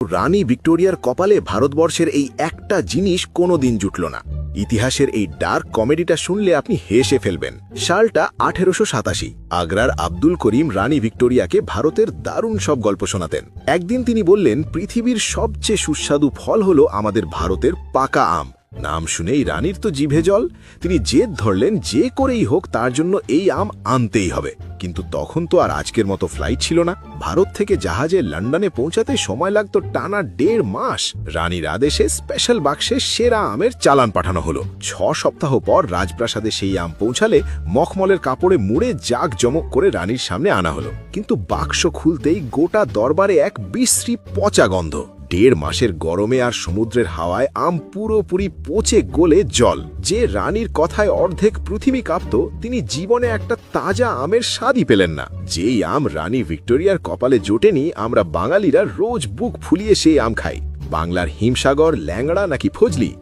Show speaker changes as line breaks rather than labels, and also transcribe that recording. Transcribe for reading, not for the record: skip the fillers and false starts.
রানী ভিক্টোরিয়ার কপালে ভারতবর্ষের এই একটা জিনিস কোনোদিন জুটল না। ইতিহাসের এই ডার্ক কমেডিটা শুনলে আপনি হেসে ফেলবেন। সালটা 1887। আগ্রার আব্দুল করিম রানী ভিক্টোরিয়াকে ভারতের দারুণ সব গল্প শোনাতেন। একদিন তিনি বললেন, পৃথিবীর সবচেয়ে সুস্বাদু ফল হলো আমাদের ভারতের পাকা আম। নাম শুনেই রানীর তো জিভে জল। তিনি জেদ ধরলেন, যে করেই হোক তার জন্য এই আম আনতেই হবে। কিন্তু তখন তো আর আজকের মতো ফ্লাইট ছিল না। ভারত থেকে জাহাজে লন্ডনে পৌঁছাতে সময় লাগতো টানা 1.5 মাস। রানীর আদেশে স্পেশাল বাক্সে সেরা আমের চালান পাঠানো হলো। 6 সপ্তাহ পর রাজপ্রাসাদে সেই আম পৌঁছালে মখমলের কাপড়ে মুড়ে জাঁকজমক করে রানীর সামনে আনা হলো। কিন্তু বাক্স খুলতেই গোটা দরবারে এক বিশ্রী পচা গন্ধ। 1.5 মাসের গরমে আর সমুদ্রের হাওয়ায় আম পুরোপুরি পচে গলে জল। যে রানীর কথায় অর্ধেক পৃথিবী কাঁপত, তিনি জীবনে একটা তাজা আমের স্বাদই পেলেন না। যেই আম রানী ভিক্টোরিয়ার কপালে জোটেনি, আমরা বাঙালিরা রোজ বুক ফুলিয়ে সেই আম খাই। বাংলার হিমসাগর, ল্যাংড়া নাকি ফজলি,